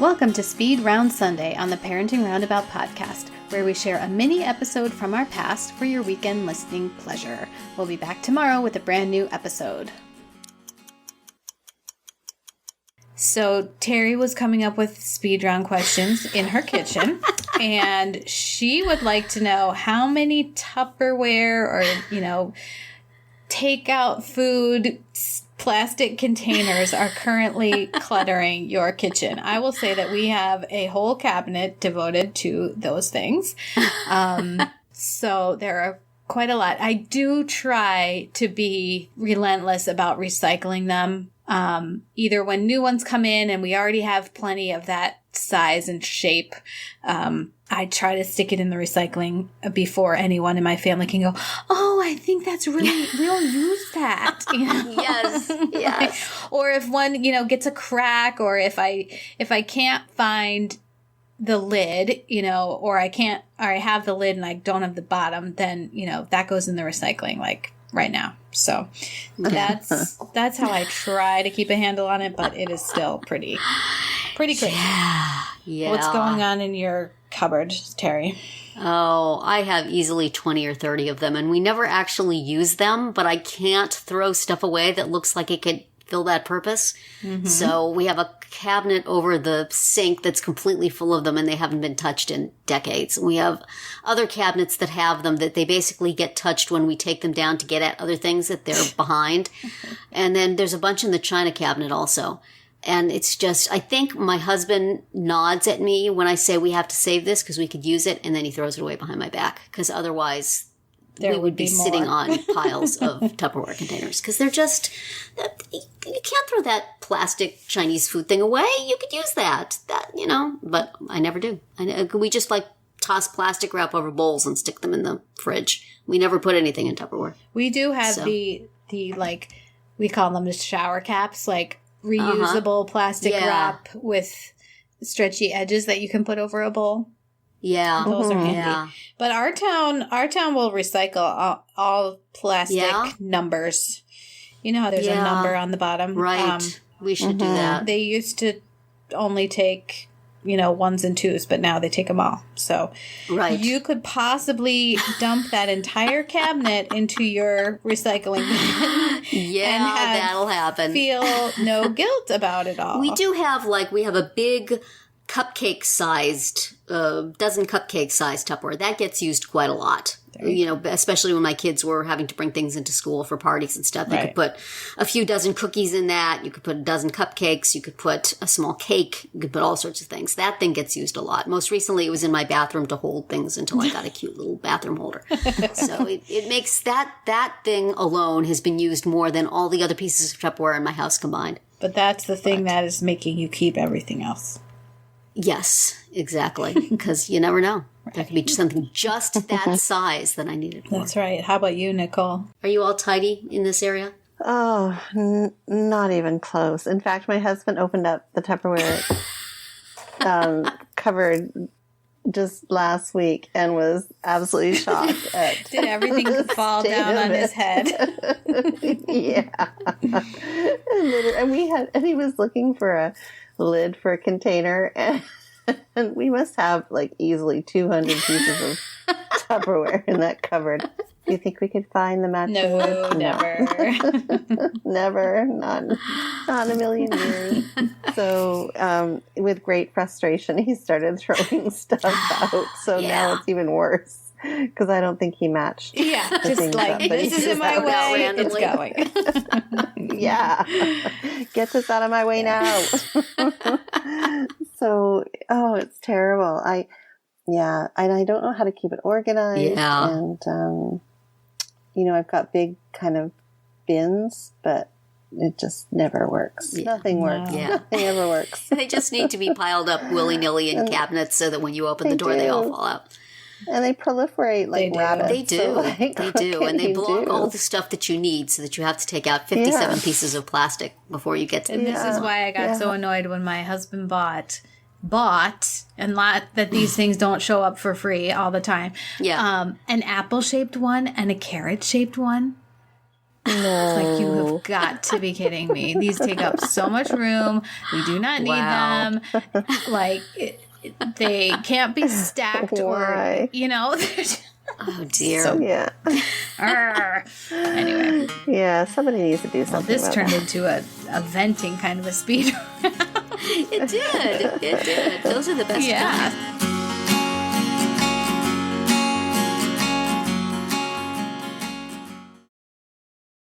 Welcome to Speed Round Sunday on the Parenting Roundabout podcast, where we share a mini episode from our past for your weekend listening pleasure. We'll be back tomorrow with a brand new episode. So Terry was coming up with speed round questions in her kitchen, and she would like to know how many Tupperware or, takeout food plastic containers are currently cluttering your kitchen. I will say that we have a whole cabinet devoted to those things. So there are quite a lot. I do try to be relentless about recycling them. Either when new ones come in and we already have plenty of that size and shape, I try to stick it in the recycling before anyone in my family can go, oh, I think that's really, we'll use that. Yes. Or if one, gets a crack, or if I can't find the lid, or I have the lid and I don't have the bottom, then, that goes in the recycling like right now. So that's how I try to keep a handle on it, but it is still pretty crazy. Yeah. What's going on in your cupboard, Terry? Oh, I have easily 20 or 30 of them, and we never actually use them, but I can't throw stuff away that looks like it could fill that purpose. Mm-hmm. So we have a cabinet over the sink that's completely full of them, and they haven't been touched in decades. We have other cabinets that have them that they basically get touched when we take them down to get at other things that they're behind. And then there's a bunch in the china cabinet also. And it's just, I think my husband nods at me when I say we have to save this because we could use it, and then he throws it away behind my back because otherwise we would be sitting on piles of Tupperware containers because they're just, you can't throw that plastic Chinese food thing away. You could use that, but I never do. We just toss plastic wrap over bowls and stick them in the fridge. We never put anything in Tupperware. We do have the we call them the shower caps, reusable plastic wrap with stretchy edges that you can put over a bowl. Yeah. Those are handy. Yeah. But our town will recycle all plastic numbers. You know how there's a number on the bottom? Right. We should do that. They used to only take, ones and twos, but now they take them all. So you could possibly dump that entire cabinet into your recycling bin. Yeah, that'll happen. Feel no guilt about it all. We do have, we have a big cupcake-sized, dozen cupcake-sized Tupperware. That gets used quite a lot. Especially when my kids were having to bring things into school for parties and stuff. You could put a few dozen cookies in that. You could put a dozen cupcakes. You could put a small cake. You could put all sorts of things. That thing gets used a lot. Most recently, it was in my bathroom to hold things until I got a cute little bathroom holder. So it makes that thing alone has been used more than all the other pieces of Tupperware in my house combined. But that's the thing that is making you keep everything else. Yes, exactly. Because you never know. There could be something just that size that I needed for. That's right. How about you, Nicole? Are you all tidy in this area? Oh, not even close. In fact, my husband opened up the Tupperware cupboard just last week and was absolutely shocked at Did everything fall down on his head? Yeah. And he was looking for a lid for a container, and we must have easily 200 pieces of Tupperware in that cupboard. Do you think we could find the matching lid? Never. Never. Not in a million years. So with great frustration, he started throwing stuff out. So now it's even worse. Because I don't think he matched. Yeah, just this is in my way, it's going. Yeah. Get this out of my way now. So, it's terrible. And I don't know how to keep it organized. Yeah. And, I've got big kind of bins, but it just never works. Yeah. Nothing works. Yeah. Nothing ever works. They just need to be piled up willy-nilly in cabinets so that when you open the door, they all fall out. And they proliferate like rabbits. They do. So, they do. And they block all the stuff that you need so that you have to take out 57 pieces of plastic before you get to And this is why I got so annoyed when my husband bought and that these things don't show up for free all the time. Yeah. An apple-shaped one and a carrot-shaped one. No. Like, you have got to be kidding me. These take up so much room. We do not need Wow. them. Like, they can't be stacked Why? or, you know. Oh, dear. So- Yeah. Anyway, Yeah, somebody needs to do well, something this about turned that. into a venting kind of a speed. It did. It did. Those are the best Yeah. kinds.